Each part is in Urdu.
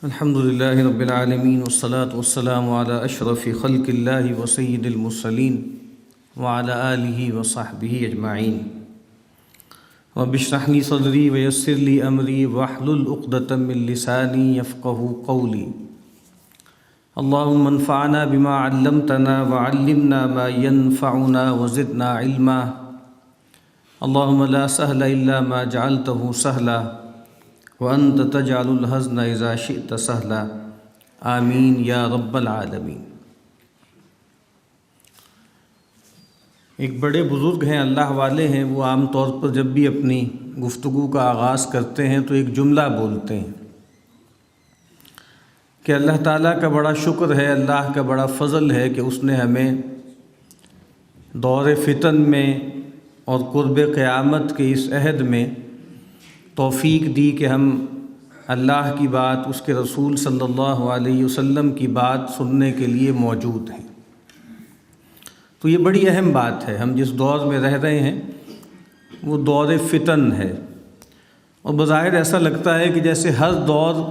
الحمد لله رب العالمين والصلاة والسلام على أشرف خلق الله وسيد المرسلين وعلى آله وصحبه أجمعين رب اشرح لي صدري ويسر لي أمري واحلل عقدة من لساني يفقهوا قولي اللهم انفعنا بما علمتنا وعلمنا ما ينفعنا وزدنا علما اللهم لا سهل إلا ما جعلته سهلا وَأَنْتَ تَجْعَلُ الْحَزْنَ إِذَا شِئْتَ سَهْلًا آمین یا رب العالمین۔ ایک بڑے بزرگ ہیں، اللہ والے ہیں، وہ عام طور پر جب بھی اپنی گفتگو کا آغاز کرتے ہیں تو ایک جملہ بولتے ہیں کہ اللہ تعالیٰ کا بڑا شکر ہے، اللہ کا بڑا فضل ہے کہ اس نے ہمیں دور فتن میں اور قرب قیامت کے اس عہد میں توفیق دی کہ ہم اللہ کی بات، اس کے رسول صلی اللہ علیہ وسلم کی بات سننے کے لیے موجود ہیں۔ تو یہ بڑی اہم بات ہے۔ ہم جس دور میں رہ رہے ہیں وہ دور فتن ہے، اور بظاہر ایسا لگتا ہے کہ جیسے ہر دور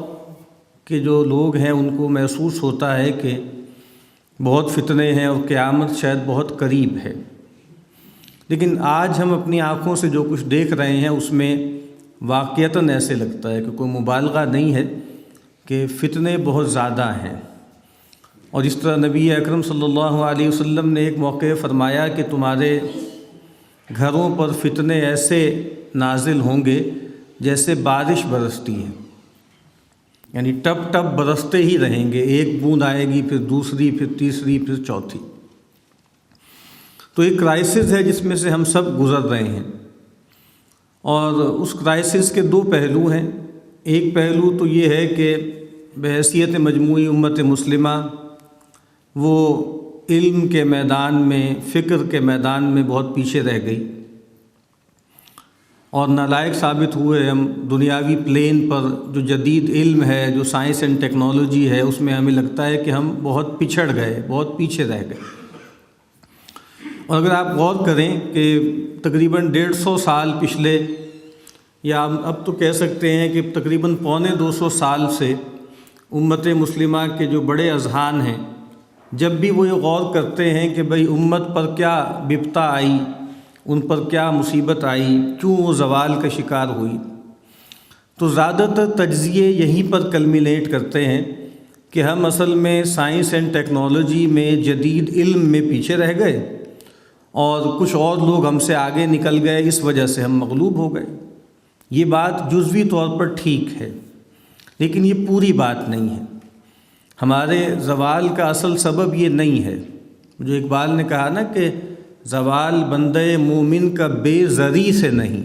کے جو لوگ ہیں ان کو محسوس ہوتا ہے کہ بہت فتنے ہیں اور قیامت شاید بہت قریب ہے، لیکن آج ہم اپنی آنکھوں سے جو کچھ دیکھ رہے ہیں اس میں واقعتاً ایسے لگتا ہے کہ کوئی مبالغہ نہیں ہے کہ فتنے بہت زیادہ ہیں۔ اور اس طرح نبی اکرم صلی اللہ علیہ وسلم نے ایک موقع فرمایا کہ تمہارے گھروں پر فتنے ایسے نازل ہوں گے جیسے بارش برستی ہے، یعنی ٹپ ٹپ برستے ہی رہیں گے، ایک بوند آئے گی، پھر دوسری، پھر تیسری، پھر چوتھی۔ تو ایک کرائسس ہے جس میں سے ہم سب گزر رہے ہیں، اور اس کرائسس کے دو پہلو ہیں۔ ایک پہلو تو یہ ہے کہ بحیثیت مجموعی امت مسلمہ وہ علم کے میدان میں، فکر کے میدان میں بہت پیچھے رہ گئی، اور نالائق ثابت ہوئے ہم۔ دنیاوی پلین پر جو جدید علم ہے، جو سائنس اینڈ ٹیکنالوجی ہے، اس میں ہمیں لگتا ہے کہ ہم بہت پچھڑ گئے، بہت پیچھے رہ گئے۔ اور اگر آپ غور کریں کہ تقریباً 150 سال پچھلے، یا اب تو کہہ سکتے ہیں کہ تقریباً 250 سال سے امت مسلمہ کے جو بڑے اذہان ہیں، جب بھی وہ یہ غور کرتے ہیں کہ بھئی امت پر کیا بپتا آئی، ان پر کیا مصیبت آئی، کیوں وہ زوال کا شکار ہوئی، تو زیادہ تر تجزیے یہیں پر کلمینیٹ کرتے ہیں کہ ہم اصل میں سائنس اینڈ ٹیکنالوجی میں، جدید علم میں پیچھے رہ گئے، اور کچھ اور لوگ ہم سے آگے نکل گئے، اس وجہ سے ہم مغلوب ہو گئے۔ یہ بات جزوی طور پر ٹھیک ہے، لیکن یہ پوری بات نہیں ہے۔ ہمارے زوال کا اصل سبب یہ نہیں ہے۔ جو اقبال نے کہا نا کہ زوال بندہ مومن کا بے زری سے نہیں،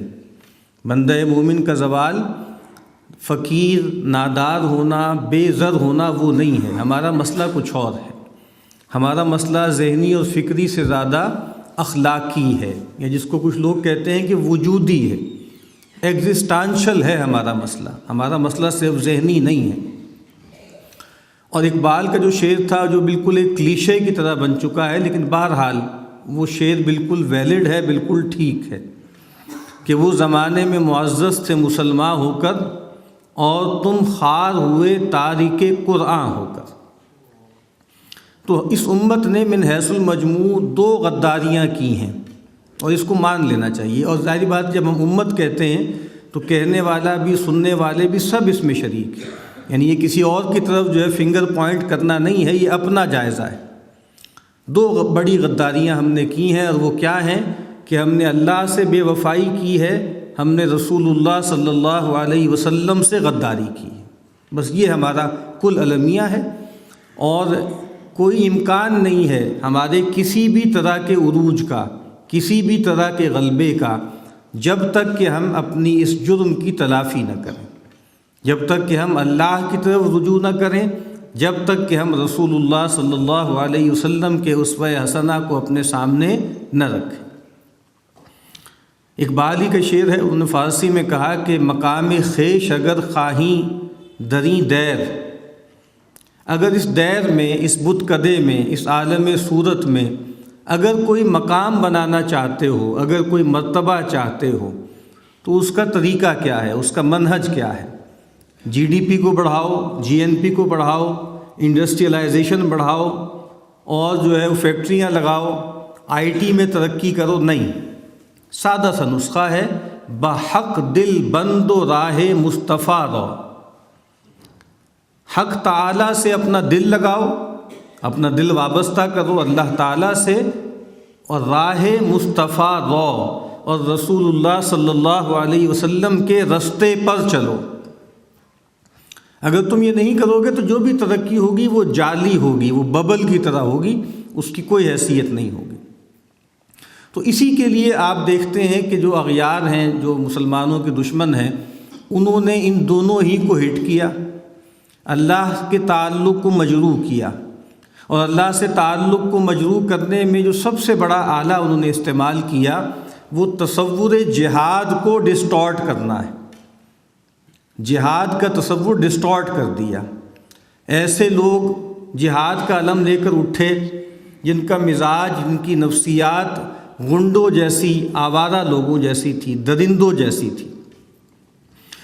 بندہ مومن کا زوال فقیر، نادار ہونا، بے زر ہونا وہ نہیں ہے۔ ہمارا مسئلہ کچھ اور ہے۔ ہمارا مسئلہ ذہنی اور فکری سے زیادہ اخلاقی ہے، یا جس کو کچھ لوگ کہتے ہیں کہ وجودی ہے، ایگزسٹانشل ہے ہمارا مسئلہ۔ ہمارا مسئلہ صرف ذہنی نہیں ہے۔ اور اقبال کا جو شعر تھا، جو بالکل ایک کلیشے کی طرح بن چکا ہے، لیکن بہرحال وہ شعر بالکل ویلڈ ہے، بالکل ٹھیک ہے، کہ وہ زمانے میں معزز تھے مسلمان ہو کر، اور تم خوار ہوئے تارک قرآن ہو کر۔ تو اس امت نے من حیث المجموع 2 غداریاں کی ہیں، اور اس کو مان لینا چاہیے۔ اور ظاہری بات، جب ہم امت کہتے ہیں تو کہنے والا بھی، سننے والے بھی، سب اس میں شریک ہیں۔ یعنی یہ کسی اور کی طرف جو ہے فنگر پوائنٹ کرنا نہیں ہے، یہ اپنا جائزہ ہے۔ 2 بڑی غداریاں ہم نے کی ہیں، اور وہ کیا ہیں کہ ہم نے اللہ سے بے وفائی کی ہے، ہم نے رسول اللہ صلی اللہ علیہ وسلم سے غداری کی ہے۔ بس یہ ہمارا کل المیہ ہے، اور کوئی امکان نہیں ہے ہمارے کسی بھی طرح کے عروج کا، کسی بھی طرح کے غلبے کا، جب تک کہ ہم اپنی اس جرم کی تلافی نہ کریں، جب تک کہ ہم اللہ کی طرف رجوع نہ کریں، جب تک کہ ہم رسول اللہ صلی اللہ علیہ وسلم کے اسوہ حسنہ کو اپنے سامنے نہ رکھیں۔ اقبال ہی کا شعر ہے، انہوں نے فارسی میں کہا کہ مقام خیش اگر خواہیں دری دیر، اگر اس دیر میں، اس بت کدے میں، اس عالم صورت میں اگر کوئی مقام بنانا چاہتے ہو، اگر کوئی مرتبہ چاہتے ہو، تو اس کا طریقہ کیا ہے، اس کا منہج کیا ہے؟ GDP کو بڑھاؤ، GNP کو بڑھاؤ، انڈسٹریلائزیشن بڑھاؤ اور جو ہے وہ فیکٹریاں لگاؤ، IT میں ترقی کرو، نہیں۔ سادہ سا نسخہ ہے، بحق دل بند و راہ مصطفیٰ رو۔ حق تعالیٰ سے اپنا دل لگاؤ، اپنا دل وابستہ کرو اللہ تعالیٰ سے، اور راہ مصطفیٰ رو، اور رسول اللہ صلی اللہ علیہ وسلم کے رستے پر چلو۔ اگر تم یہ نہیں کرو گے تو جو بھی ترقی ہوگی وہ جعلی ہوگی، وہ ببل کی طرح ہوگی، اس کی کوئی حیثیت نہیں ہوگی۔ تو اسی کے لیے آپ دیکھتے ہیں کہ جو اغیار ہیں، جو مسلمانوں کے دشمن ہیں، انہوں نے ان دونوں ہی کو ہٹ کیا، اللہ کے تعلق کو مجروح کیا، اور اللہ سے تعلق کو مجروح کرنے میں جو سب سے بڑا آلہ انہوں نے استعمال کیا وہ تصور جہاد کو ڈسٹارٹ کرنا ہے۔ جہاد کا تصور ڈسٹارٹ کر دیا۔ ایسے لوگ جہاد کا علم لے کر اٹھے جن کا مزاج، جن کی نفسیات غنڈوں جیسی، آوارہ لوگوں جیسی تھی، درندوں جیسی تھی،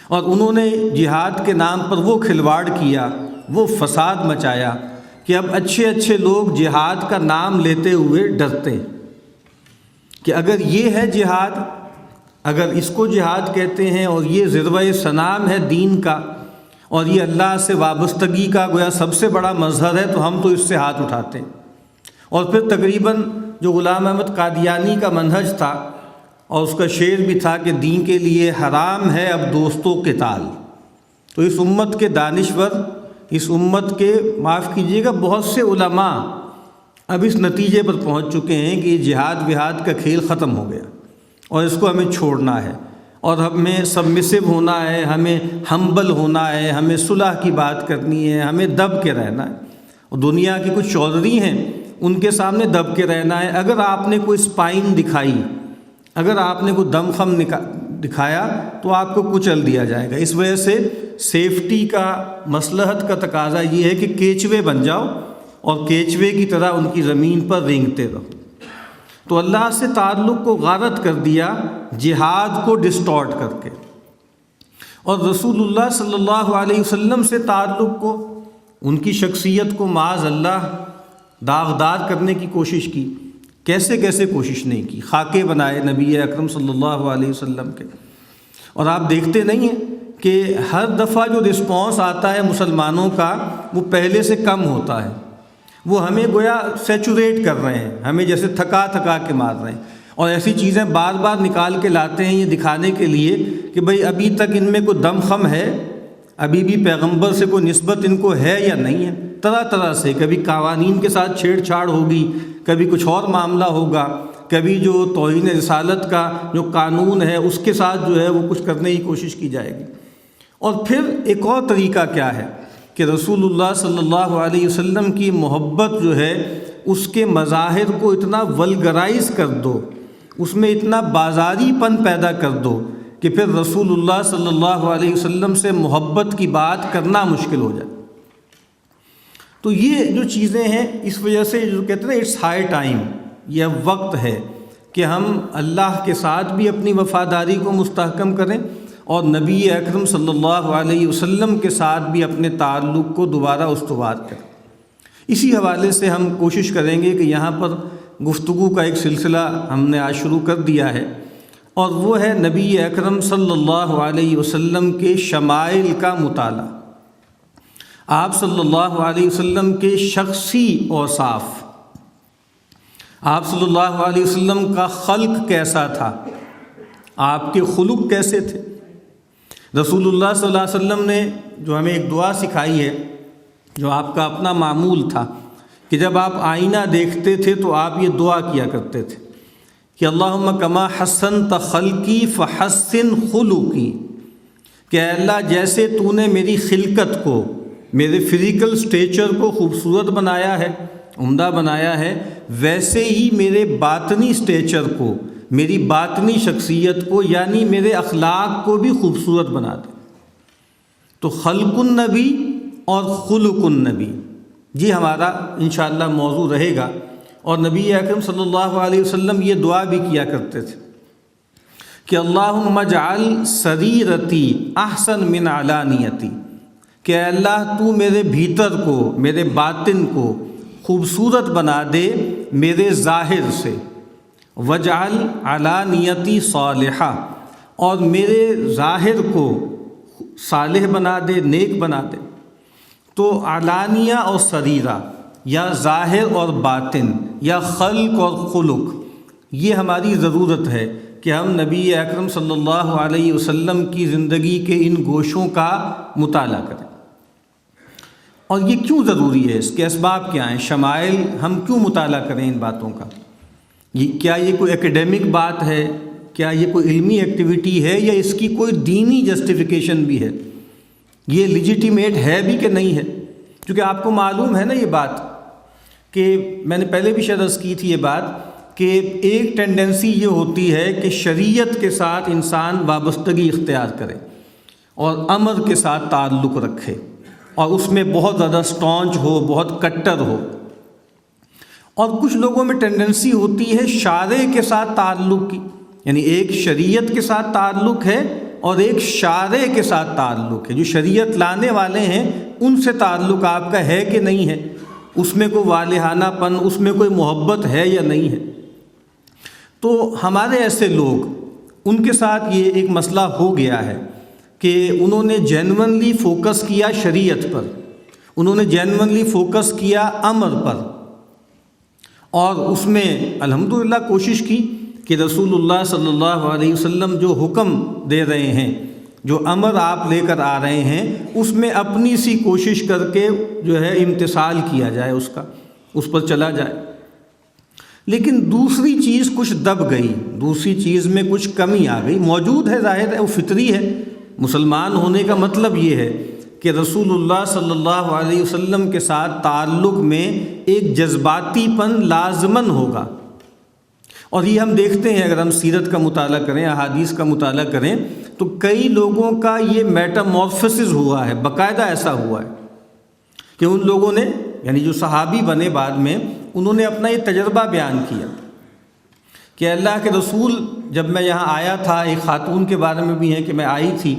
اور انہوں نے جہاد کے نام پر وہ کھلواڑ کیا، وہ فساد مچایا کہ اب اچھے اچھے لوگ جہاد کا نام لیتے ہوئے ڈرتے کہ اگر یہ ہے جہاد، اگر اس کو جہاد کہتے ہیں اور یہ ذروۂ سنام ہے دین کا، اور یہ اللہ سے وابستگی کا گویا سب سے بڑا مظہر ہے، تو ہم تو اس سے ہاتھ اٹھاتے ہیں۔ اور پھر تقریباً جو غلام احمد قادیانی کا منہج تھا، اور اس کا شعر بھی تھا کہ دین کے لیے حرام ہے اب دوستوں قتال، تو اس امت کے دانشور، اس امت کے معاف کیجیے گا بہت سے علماء اب اس نتیجے پر پہنچ چکے ہیں کہ یہ جہاد وہاد کا کھیل ختم ہو گیا، اور اس کو ہمیں چھوڑنا ہے، اور ہمیں سبمسو ہونا ہے، ہمیں ہمبل ہونا ہے، ہمیں صلح کی بات کرنی ہے، ہمیں دب کے رہنا ہے۔ اور دنیا کے کچھ چودھری ہیں، ان کے سامنے دب کے رہنا ہے۔ اگر آپ نے کوئی اسپائن دکھائی، اگر آپ نے کوئی دم خم دکھایا تو آپ کو کچل دیا جائے گا۔ اس وجہ سے سیفٹی کا، مصلحت کا تقاضا یہ ہے کہ کیچوے بن جاؤ، اور کیچوے کی طرح ان کی زمین پر رینگتے رہو۔ تو اللہ سے تعلق کو غارت کر دیا جہاد کو ڈسٹارٹ کر کے، اور رسول اللہ صلی اللہ علیہ وسلم سے تعلق کو، ان کی شخصیت کو معاذ اللہ داغدار کرنے کی کوشش کی۔ کیسے کیسے کوشش نہیں کی، خاکے بنائے نبی اکرم صلی اللہ علیہ وسلم کے۔ اور آپ دیکھتے نہیں ہیں کہ ہر دفعہ جو رسپانس آتا ہے مسلمانوں کا وہ پہلے سے کم ہوتا ہے، وہ ہمیں گویا سیچوریٹ کر رہے ہیں، ہمیں جیسے تھکا تھکا کے مار رہے ہیں، اور ایسی چیزیں بار بار نکال کے لاتے ہیں یہ دکھانے کے لیے کہ بھئی ابھی تک ان میں کوئی دم خم ہے، ابھی بھی پیغمبر سے کوئی نسبت ان کو ہے یا نہیں ہے۔ طرح طرح سے کبھی قوانین کے ساتھ چھیڑ چھاڑ ہوگی، کبھی کچھ اور معاملہ ہوگا، کبھی جو توہین رسالت کا جو قانون ہے اس کے ساتھ جو ہے وہ کچھ کرنے کی کوشش کی جائے گی۔ اور پھر ایک اور طریقہ کیا ہے کہ رسول اللہ صلی اللہ علیہ وسلم کی محبت جو ہے اس کے مظاہر کو اتنا ولگرائز کر دو، اس میں اتنا بازاری پن پیدا کر دو کہ پھر رسول اللہ صلی اللہ علیہ وسلم سے محبت کی بات کرنا مشکل ہو جائے۔ تو یہ جو چیزیں ہیں اس وجہ سے جو کہتے ہیں اٹس ہائی ٹائم، یہ وقت ہے کہ ہم اللہ کے ساتھ بھی اپنی وفاداری کو مستحکم کریں، اور نبی اکرم صلی اللہ علیہ وسلم کے ساتھ بھی اپنے تعلق کو دوبارہ استوار کریں۔ اسی حوالے سے ہم کوشش کریں گے کہ یہاں پر گفتگو کا ایک سلسلہ ہم نے آج شروع کر دیا ہے، اور وہ ہے نبی اکرم صلی اللہ علیہ وسلم کے شمائل کا مطالعہ، آپ صلی اللہ علیہ وسلم کے شخصی اوصاف، آپ صلی اللہ علیہ وسلم کا خلق کیسا تھا، آپ کے خلق کیسے تھے۔ رسول اللہ صلی اللہ علیہ وسلم نے جو ہمیں ایک دعا سکھائی ہے، جو آپ کا اپنا معمول تھا، کہ جب آپ آئینہ دیکھتے تھے تو آپ یہ دعا کیا کرتے تھے کہ اللہم کما حسنت خلقی فحسن خلقی، کہ اے اللہ جیسے تو نے میری خلقت کو، میرے فزیکل سٹیچر کو خوبصورت بنایا ہے، عمدہ بنایا ہے، ویسے ہی میرے باطنی سٹیچر کو، میری باطنی شخصیت کو، یعنی میرے اخلاق کو بھی خوبصورت بنا دے۔ تو خلق النبی اور خلق النبی جی ہمارا انشاءاللہ موضوع رہے گا۔ اور نبی اکرم صلی اللہ علیہ وسلم یہ دعا بھی کیا کرتے تھے کہ اللہم اجعل سریرتی احسن من علانیتی، کہ اے اللہ تو میرے بھیتر کو، میرے باطن کو خوبصورت بنا دے میرے ظاہر سے، وجعل علانیتی صالحہ، اور میرے ظاہر کو صالح بنا دے، نیک بنا دے۔ تو علانیہ اور سریرہ، یا ظاہر اور باطن، یا خلق اور خلق، یہ ہماری ضرورت ہے کہ ہم نبی اکرم صلی اللہ علیہ وسلم کی زندگی کے ان گوشوں کا مطالعہ کریں۔ اور یہ کیوں ضروری ہے؟ اس کے اسباب کیا ہیں؟ شمائل ہم کیوں مطالعہ کریں ان باتوں کا؟ کیا یہ کوئی ایکیڈیمک بات ہے؟ کیا یہ کوئی علمی ایکٹیویٹی ہے، یا اس کی کوئی دینی جسٹیفیکیشن بھی ہے؟ یہ لیجیٹیمیٹ ہے بھی کہ نہیں ہے؟ کیونکہ آپ کو معلوم ہے نا یہ بات، کہ میں نے پہلے بھی شاید عرض کی تھی یہ بات، کہ ایک ٹینڈنسی یہ ہوتی ہے کہ شریعت کے ساتھ انسان وابستگی اختیار کرے اور امر کے ساتھ تعلق رکھے، اور اس میں بہت زیادہ سٹانچ ہو، بہت کٹر ہو۔ اور کچھ لوگوں میں ٹینڈنسی ہوتی ہے شارع کے ساتھ تعلق کی، یعنی ایک شریعت کے ساتھ تعلق ہے اور ایک شارع کے ساتھ تعلق ہے۔ جو شریعت لانے والے ہیں ان سے تعلق آپ کا ہے کہ نہیں ہے، اس میں کوئی والہانہ پن، اس میں کوئی محبت ہے یا نہیں ہے۔ تو ہمارے ایسے لوگ، ان کے ساتھ یہ ایک مسئلہ ہو گیا ہے کہ انہوں نے جینونلی فوکس کیا شریعت پر، انہوں نے جینونلی فوکس کیا امر پر، اور اس میں الحمدللہ کوشش کی کہ رسول اللہ صلی اللہ علیہ وسلم جو حکم دے رہے ہیں، جو امر آپ لے کر آ رہے ہیں، اس میں اپنی سی کوشش کر کے جو ہے امتثال کیا جائے، اس کا، اس پر چلا جائے۔ لیکن دوسری چیز کچھ دب گئی، دوسری چیز میں کچھ کمی آ گئی، موجود ہے، ظاہر ہے، وہ فطری ہے۔ مسلمان ہونے کا مطلب یہ ہے کہ رسول اللہ صلی اللہ علیہ وسلم کے ساتھ تعلق میں ایک جذباتی پن لازماً ہوگا۔ اور یہ ہم دیکھتے ہیں، اگر ہم سیرت کا مطالعہ کریں، احادیث کا مطالعہ کریں، تو کئی لوگوں کا یہ میٹامورفسس ہوا ہے، باقاعدہ ایسا ہوا ہے کہ ان لوگوں نے، یعنی جو صحابی بنے بعد میں، انہوں نے اپنا یہ تجربہ بیان کیا کہ اللہ کے رسول، جب میں یہاں آیا تھا، ایک خاتون کے بارے میں بھی ہے کہ میں آئی تھی،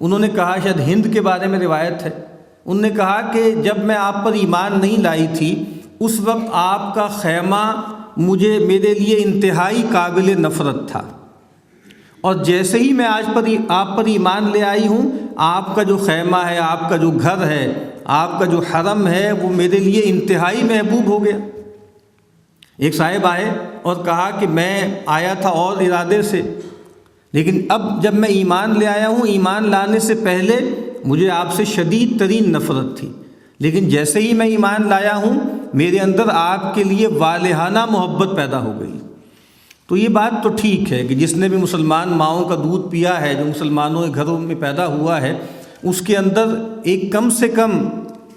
انہوں نے کہا، شاید ہند کے بارے میں روایت ہے، انہوں نے کہا کہ جب میں آپ پر ایمان نہیں لائی تھی، اس وقت آپ کا خیمہ میرے لیے انتہائی قابل نفرت تھا، اور جیسے ہی میں آج آپ پر ایمان لے آئی ہوں، آپ کا جو خیمہ ہے، آپ کا جو گھر ہے، آپ کا جو حرم ہے، وہ میرے لیے انتہائی محبوب ہو گیا۔ ایک صاحب آئے اور کہا کہ میں آیا تھا اور ارادے سے، لیکن اب جب میں ایمان لے آیا ہوں، ایمان لانے سے پہلے مجھے آپ سے شدید ترین نفرت تھی، لیکن جیسے ہی میں ایمان لایا ہوں، میرے اندر آپ کے لیے والہانہ محبت پیدا ہو گئی۔ تو یہ بات تو ٹھیک ہے کہ جس نے بھی مسلمان ماؤں کا دودھ پیا ہے، جو مسلمانوں کے گھروں میں پیدا ہوا ہے، اس کے اندر ایک کم سے کم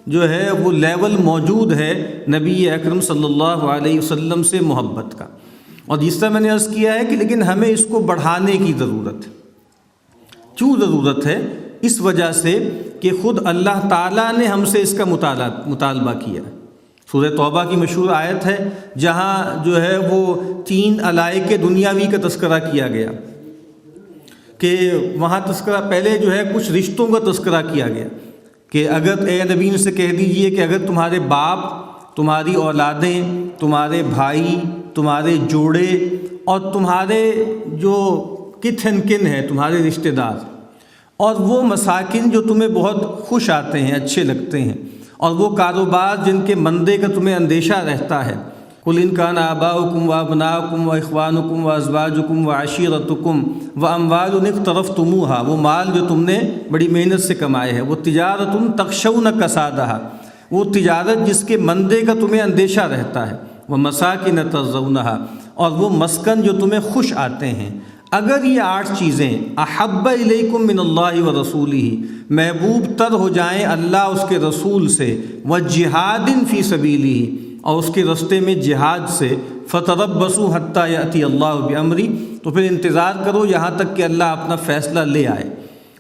جو ہے وہ لیول موجود ہے نبی اکرم صلی اللہ علیہ وسلم سے محبت کا۔ اور جس طرح میں نے عرض کیا ہے کہ لیکن ہمیں اس کو بڑھانے کی ضرورت ہے۔ کیوں ضرورت ہے؟ اس وجہ سے کہ خود اللہ تعالیٰ نے ہم سے اس کا مطالبہ کیا ہے۔ سورہ توبہ کی مشہور آیت ہے جہاں جو ہے وہ 3 علائق دنیاوی کا تذکرہ کیا گیا، کہ وہاں تذکرہ پہلے جو ہے کچھ رشتوں کا تذکرہ کیا گیا کہ اگر اے نبی سے کہہ دیجئے کہ اگر تمہارے باپ، تمہاری اولادیں، تمہارے بھائی، تمہارے جوڑے اور تمہارے جو کت اینڈ کن ہیں، تمہارے رشتہ دار، اور وہ مساکن جو تمہیں بہت خوش آتے ہیں، اچھے لگتے ہیں، اور وہ کاروبار جن کے مندے کا تمہیں اندیشہ رہتا ہے، قل ان کان آباؤکم وابناؤکم واخوانکم وازواجکم وعشیرتکم واموال اقترفتموها، وہ مال جو تم نے بڑی محنت سے کمائے ہیں، وہ تجارت تخشون کسادہا، وہ تجارت جس کے مندے کا تمہیں اندیشہ رہتا ہے، ومساکن ترضونہا، اور وہ مسکن جو تمہیں خوش آتے ہیں۔ اگر یہ 8 چیزیں احب الیکم من اللہ ورسولہ، محبوب تر ہو جائیں اللہ اس کے رسول سے، وجہاد فی سبیلہ، اور اس کے رستے میں جہاد سے، فتربصوا حتی یأتی اللہ بامری، تو پھر انتظار کرو یہاں تک کہ اللہ اپنا فیصلہ لے آئے۔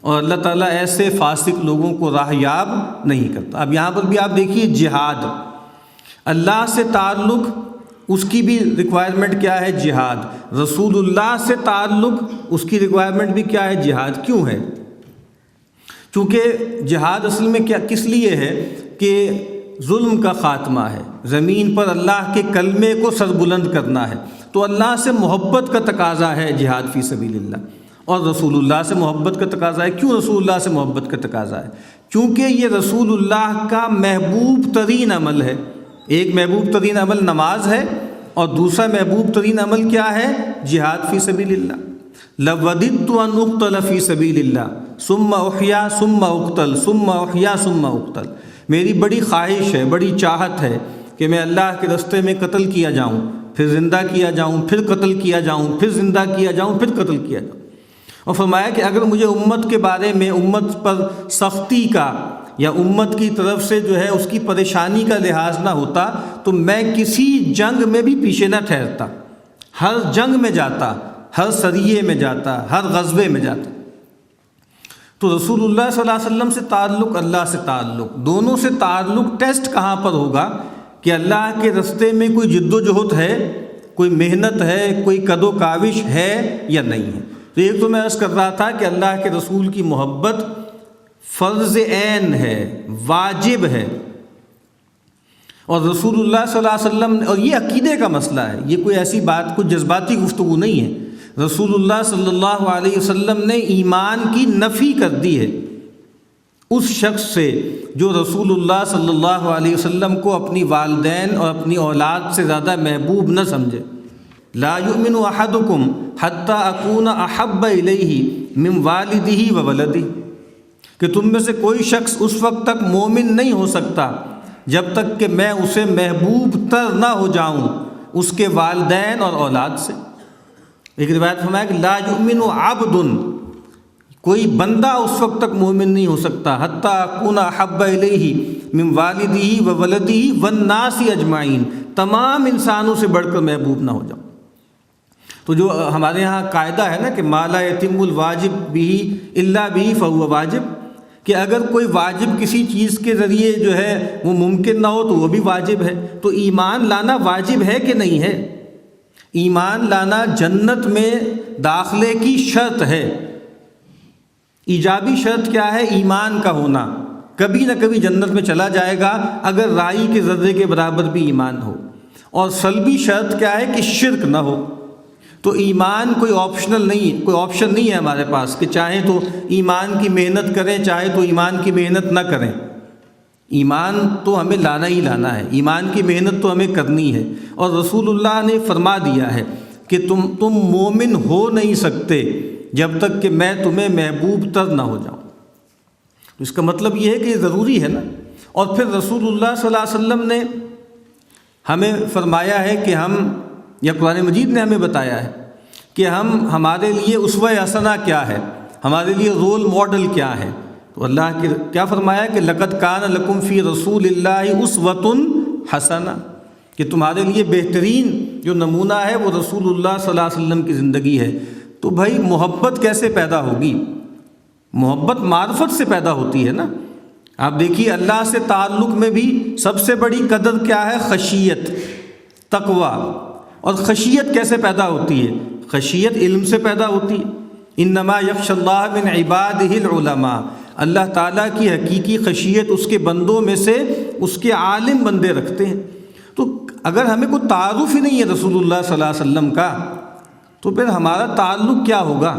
اور اللہ تعالیٰ ایسے فاسق لوگوں کو راہ یاب نہیں کرتا۔ اب یہاں پر بھی آپ دیکھیے جہاد، اللہ سے تعلق، اس کی بھی ریکوائرمنٹ کیا ہے؟ جہاد۔ رسول اللہ سے تعلق، اس کی ریکوائرمنٹ بھی کیا ہے؟ جہاد۔ کیوں ہے؟ چونکہ جہاد اصل میں کس لیے ہے کہ ظلم کا خاتمہ ہے، زمین پر اللہ کے کلمے کو سربلند کرنا ہے، تو اللہ سے محبت کا تقاضا ہے جہاد فی سبیل اللہ، اور رسول اللہ سے محبت کا تقاضا ہے۔ کیوں رسول اللہ سے محبت کا تقاضا ہے؟ کیونکہ یہ رسول اللہ کا محبوب ترین عمل ہے۔ ایک محبوب ترین عمل نماز ہے، اور دوسرا محبوب ترین عمل کیا ہے؟ جہاد فی سبیل اللہ۔ لَوَدِدْتُ أَنْ أُقْتَلَ فِي سَبِيلِ اللَّهِ ثُمَّ أُحْيَا ثُمَّ أُقْتَلْ ثُمَّ أُحْيَا ثُمَّ أُقْتَلْ۔ میری بڑی خواہش ہے، بڑی چاہت ہے کہ میں اللہ کے راستے میں قتل کیا جاؤں، پھر زندہ کیا جاؤں، پھر قتل کیا جاؤں، پھر زندہ کیا جاؤں، پھر قتل کیا جاؤں۔ اور فرمایا کہ اگر مجھے امت کے بارے میں امت پر سختی کا یا امت کی طرف سے جو ہے اس کی پریشانی کا لحاظ نہ ہوتا تو میں کسی جنگ میں بھی پیچھے نہ ٹھہرتا، ہر جنگ میں جاتا، ہر سریے میں جاتا، ہر غزوے میں جاتا۔ تو رسول اللہ صلی اللہ علیہ وسلم سے تعلق، اللہ سے تعلق، دونوں سے تعلق ٹیسٹ کہاں پر ہوگا کہ اللہ کے راستے میں کوئی جد و جہد ہے، کوئی محنت ہے، کوئی کد و کاوش ہے یا نہیں ہے۔ تو ایک تو میں عرض کر رہا تھا کہ اللہ کے رسول کی محبت فرض عین ہے، واجب ہے، اور رسول اللہ صلی اللہ علیہ وسلم، اور یہ عقیدے کا مسئلہ ہے، یہ کوئی ایسی بات، کوئی جذباتی گفتگو نہیں ہے۔ رسول اللہ صلی اللہ علیہ وسلم نے ایمان کی نفی کر دی ہے اس شخص سے جو رسول اللہ صلی اللہ علیہ وسلم کو اپنی والدین اور اپنی اولاد سے زیادہ محبوب نہ سمجھے۔ لا یؤمن احدکم حتی اکون احب الیہ من والدہ و ولدہ، کہ تم میں سے کوئی شخص اس وقت تک مومن نہیں ہو سکتا جب تک کہ میں اسے محبوب تر نہ ہو جاؤں اس کے والدین اور اولاد سے۔ ایک روایت فرمایا کہ لا یؤمن عبد، کوئی بندہ اس وقت تک مومن نہیں ہو سکتا حتی اکون احب الیہ من والدہ و ولدہ والناس اجمعین، تمام انسانوں سے بڑھ کر محبوب نہ ہو جاؤں۔ تو جو ہمارے ہاں قاعدہ ہے نا کہ ما لا یتم الواجب بہ الا بہ فہو واجب، کہ اگر کوئی واجب کسی چیز کے ذریعے جو ہے وہ ممکن نہ ہو تو وہ بھی واجب ہے۔ تو ایمان لانا واجب ہے کہ نہیں ہے؟ ایمان لانا جنت میں داخلے کی شرط ہے۔ ایجابی شرط کیا ہے؟ ایمان کا ہونا، کبھی نہ کبھی جنت میں چلا جائے گا اگر رائی کے ذرے کے برابر بھی ایمان ہو۔ اور سلبی شرط کیا ہے؟ کہ شرک نہ ہو۔ تو ایمان کوئی آپشنل نہیں، کوئی آپشن نہیں ہے ہمارے پاس کہ چاہیں تو ایمان کی محنت کریں، چاہے تو ایمان کی محنت نہ کریں۔ ایمان تو ہمیں لانا ہی لانا ہے، ایمان کی محنت تو ہمیں کرنی ہے۔ اور رسول اللہ نے فرما دیا ہے کہ تم مومن ہو نہیں سکتے جب تک کہ میں تمہیں محبوب تر نہ ہو جاؤں۔ تو اس کا مطلب یہ ہے کہ یہ ضروری ہے نا۔ اور پھر رسول اللہ صلی اللہ علیہ وسلم نے ہمیں فرمایا ہے کہ ہم، یا قرآن مجید نے ہمیں بتایا ہے کہ ہمارے لیے اسوہ حسنہ کیا ہے، ہمارے لیے رول ماڈل کیا ہے۔ تو اللہ کے کیا فرمایا کہ لقد کان لکم فی رسول اللہ اسوۃ حسنہ، کہ تمہارے لیے بہترین جو نمونہ ہے وہ رسول اللہ صلی اللہ علیہ وسلم کی زندگی ہے۔ تو بھائی محبت کیسے پیدا ہوگی؟ محبت معرفت سے پیدا ہوتی ہے نا۔ آپ دیکھیے اللہ سے تعلق میں بھی سب سے بڑی قدر کیا ہے؟ خشیت، تقوی۔ اور خشیت کیسے پیدا ہوتی ہے؟ خشیت علم سے پیدا ہوتی ہے۔ انما یخشی اللہ من عبادہ العلماء، اللہ تعالیٰ کی حقیقی خشیت اس کے بندوں میں سے اس کے عالم بندے رکھتے ہیں۔ تو اگر ہمیں کوئی تعارف ہی نہیں ہے رسول اللہ صلی اللہ علیہ وسلم کا تو پھر ہمارا تعلق کیا ہوگا؟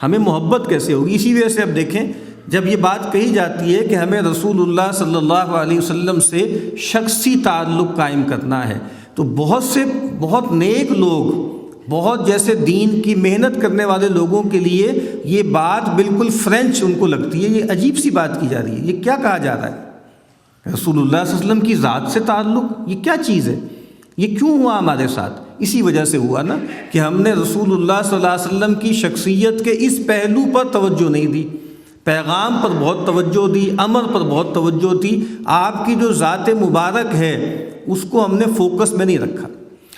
ہمیں محبت کیسے ہوگی؟ اسی وجہ سے اب دیکھیں، جب یہ بات کہی جاتی ہے کہ ہمیں رسول اللہ صلی اللہ علیہ وسلم سے شخصی تعلق قائم کرنا ہے، تو بہت نیک لوگ، بہت جیسے دین کی محنت کرنے والے لوگوں کے لیے یہ بات بالکل فرینچ ان کو لگتی ہے، یہ عجیب سی بات کی جا رہی ہے، یہ کیا کہا جا رہا ہے؟ رسول اللہ صلی اللہ علیہ وسلم کی ذات سے تعلق، یہ کیا چیز ہے؟ یہ کیوں ہوا ہمارے ساتھ؟ اسی وجہ سے ہوا نا کہ ہم نے رسول اللہ صلی اللہ علیہ وسلم کی شخصیت کے اس پہلو پر توجہ نہیں دی، پیغام پر بہت توجہ دی، امر پر بہت توجہ دی، آپ کی جو ذات مبارک ہے اس کو ہم نے فوکس میں نہیں رکھا۔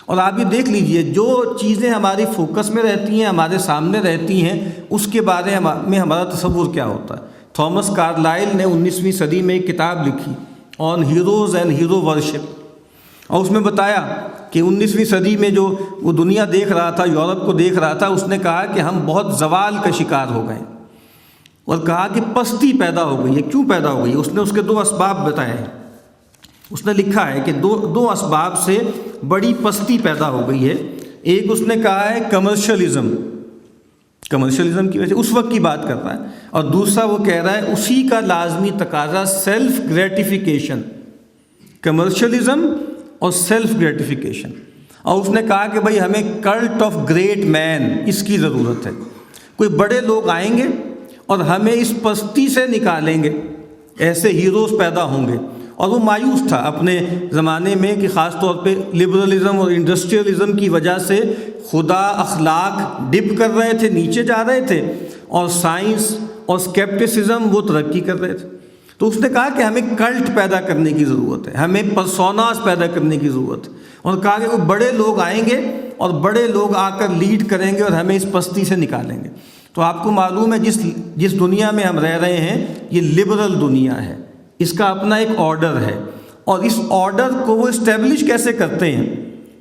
اور آپ یہ دیکھ لیجئے جو چیزیں ہماری فوکس میں رہتی ہیں، ہمارے سامنے رہتی ہیں، اس کے بارے میں ہمارا تصور کیا ہوتا ہے۔ تھامس کارلائل نے 19ویں صدی میں ایک کتاب لکھی آن ہیروز اینڈ ہیرو ورشپ، اور اس میں بتایا کہ 19ویں صدی میں جو وہ دنیا دیکھ رہا تھا، یورپ کو دیکھ رہا تھا، اس نے کہا کہ ہم بہت زوال کا شکار ہو گئے۔ اور کہا کہ پستی پیدا ہو گئی ہے. کیوں پیدا ہو گئی؟ اس نے اس کے 2 اسباب بتائے ہیں. اس نے لکھا ہے کہ دو اسباب سے بڑی پستی پیدا ہو گئی ہے. ایک اس نے کہا ہے کمرشلزم کی وجہ سے، اس وقت کی بات کر رہا ہے. اور دوسرا وہ کہہ رہا ہے اسی کا لازمی تقاضا سیلف گریٹیفیکیشن، کمرشلزم اور سیلف گریٹیفیکیشن. اور اس نے کہا کہ بھائی ہمیں کلٹ آف گریٹ مین اس کی ضرورت ہے. کوئی بڑے لوگ آئیں گے اور ہمیں اس پستی سے نکالیں گے، ایسے ہیروز پیدا ہوں گے. اور وہ مایوس تھا اپنے زمانے میں کہ خاص طور پہ لبرلزم اور انڈسٹریلزم کی وجہ سے خدا اخلاق ڈپ کر رہے تھے، نیچے جا رہے تھے، اور سائنس اور اسکیپٹسزم وہ ترقی کر رہے تھے. تو اس نے کہا کہ ہمیں کلٹ پیدا کرنے کی ضرورت ہے، ہمیں پرسوناز پیدا کرنے کی ضرورت ہے. اور کہا کہ وہ بڑے لوگ آئیں گے اور بڑے لوگ آ کر لیڈ کریں گے اور ہمیں اس پستی سے نکالیں گے. تو آپ کو معلوم ہے جس دنیا میں ہم رہ رہے ہیں یہ لبرل دنیا ہے، اس کا اپنا ایک آرڈر ہے. اور اس آرڈر کو وہ اسٹیبلش کیسے کرتے ہیں؟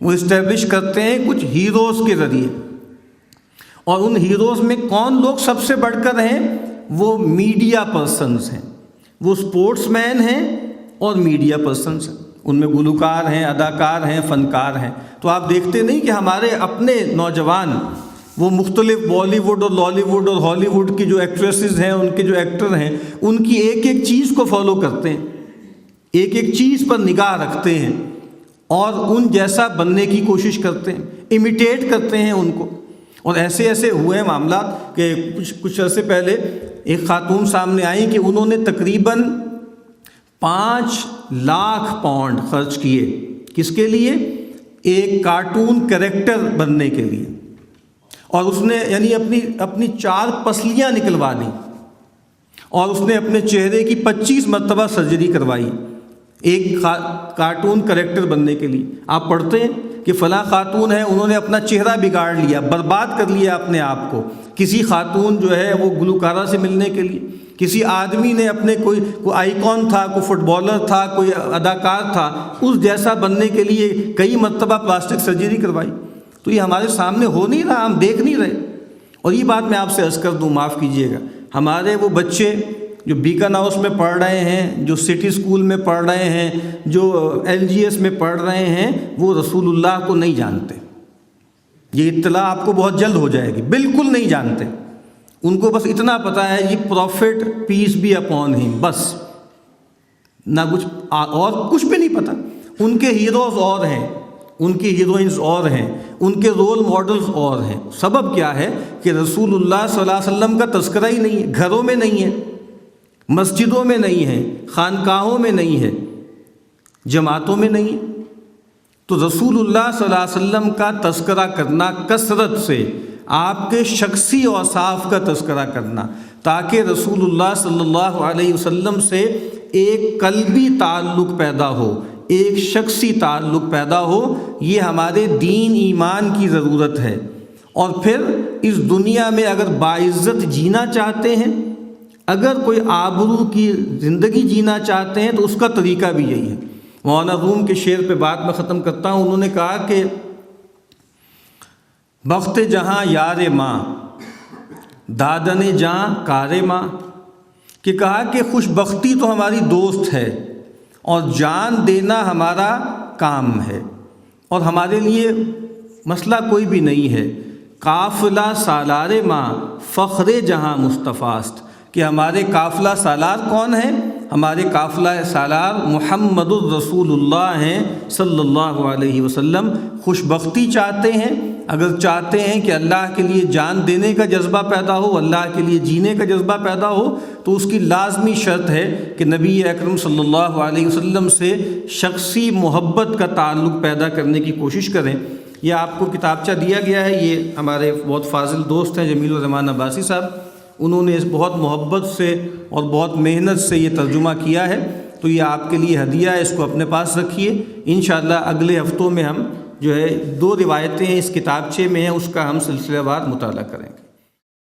وہ اسٹیبلش کرتے ہیں کچھ ہیروز کے ذریعے. اور ان ہیروز میں کون لوگ سب سے بڑھ کر ہیں؟ وہ میڈیا پرسنز ہیں، وہ اسپورٹس مین ہیں اور میڈیا پرسنز ہیں. ان میں گلوکار ہیں، اداکار ہیں، فنکار ہیں. تو آپ دیکھتے نہیں کہ ہمارے اپنے نوجوان وہ مختلف بالی ووڈ اور لالی ووڈ اور ہالی ووڈ کی جو ایکٹریسز ہیں، ان کے جو ایکٹر ہیں، ان کی ایک ایک چیز کو فالو کرتے ہیں، ایک ایک چیز پر نگاہ رکھتے ہیں اور ان جیسا بننے کی کوشش کرتے ہیں، امیٹیٹ کرتے ہیں ان کو. اور ایسے ہوئے ہیں معاملات کہ کچھ عرصے پہلے ایک خاتون سامنے آئی کہ انہوں نے تقریباً 5 لاکھ پاؤنڈ خرچ کیے. کس کے لیے؟ ایک کارٹون کریکٹر بننے کے لیے. اور اس نے یعنی اپنی 4 پسلیاں نکلوا دیں اور اس نے اپنے چہرے کی 25 مرتبہ سرجری کروائی ایک کارٹون کریکٹر بننے کے لیے. آپ پڑھتے ہیں کہ فلاں خاتون ہے، انہوں نے اپنا چہرہ بگاڑ لیا، برباد کر لیا اپنے آپ کو. کسی خاتون جو ہے وہ گلوکارہ سے ملنے کے لیے، کسی آدمی نے اپنے کوئی آئیکن تھا، کوئی فٹ بالر تھا، کوئی اداکار تھا، اس جیسا بننے کے لیے کئی مرتبہ پلاسٹک سرجری کروائی. تو یہ ہمارے سامنے ہو نہیں رہا، ہم دیکھ نہیں رہے. اور یہ بات میں آپ سے عرض کر دوں، معاف کیجیے گا، ہمارے وہ بچے جو بیکن ہاؤس میں پڑھ رہے ہیں، جو سٹی اسکول میں پڑھ رہے ہیں، جو LGS میں پڑھ رہے ہیں، وہ رسول اللہ کو نہیں جانتے. یہ اطلاع آپ کو بہت جلد ہو جائے گی، بالکل نہیں جانتے. ان کو بس اتنا پتہ ہے یہ profit piece be upon him, بس نہ کچھ اور کچھ بھی نہیں پتہ. ان کے ہیروز اور ہیں، ان کی ہیروئنز اور ہیں، ان کے رول ماڈلز اور ہیں. سبب کیا ہے کہ رسول اللہ صلی اللہ علیہ وسلم کا تذکرہ ہی نہیں ہے، گھروں میں نہیں ہے، مسجدوں میں نہیں ہے، خانقاہوں میں نہیں ہے، جماعتوں میں نہیں ہے. تو رسول اللہ صلی اللہ علیہ وسلم کا تذکرہ کرنا کثرت سے، آپ کے شخصی اوصاف کا تذکرہ کرنا، تاکہ رسول اللہ صلی اللہ علیہ وسلم سے ایک قلبی تعلق پیدا ہو، ایک شخصی تعلق پیدا ہو. یہ ہمارے دین ایمان کی ضرورت ہے. اور پھر اس دنیا میں اگر باعزت جینا چاہتے ہیں، اگر کوئی آبرو کی زندگی جینا چاہتے ہیں، تو اس کا طریقہ بھی یہی ہے. مولانا روم کے شعر پہ بات میں ختم کرتا ہوں. انہوں نے کہا کہ بخت جہاں یار ماں، دادن جاں کار ماں، کہ کہا کہ خوش بختی تو ہماری دوست ہے اور جان دینا ہمارا کام ہے، اور ہمارے لیے مسئلہ کوئی بھی نہیں ہے. قافلہ سالار ماں فخر جہاں مصطفیٰست، کہ ہمارے قافلہ سالار کون ہیں؟ ہمارے قافلہ سالار محمد الرسول اللہ ہیں صلی اللہ علیہ وسلم. خوش بختی چاہتے ہیں، اگر چاہتے ہیں کہ اللہ کے لیے جان دینے کا جذبہ پیدا ہو، اللہ کے لیے جینے کا جذبہ پیدا ہو، تو اس کی لازمی شرط ہے کہ نبی اکرم صلی اللہ علیہ وسلم سے شخصی محبت کا تعلق پیدا کرنے کی کوشش کریں. یہ آپ کو کتابچہ دیا گیا ہے، یہ ہمارے بہت فاضل دوست ہیں جمیل الرحمان عباسی صاحب، انہوں نے اس بہت محبت سے اور بہت محنت سے یہ ترجمہ کیا ہے. تو یہ آپ کے لیے ہدیہ ہے، اس کو اپنے پاس رکھیے. انشاءاللہ اگلے ہفتوں میں ہم جو ہے 2 روایتیں اس کتابچے میں ہیں، اس کا ہم سلسلہ وار مطالعہ کریں گے.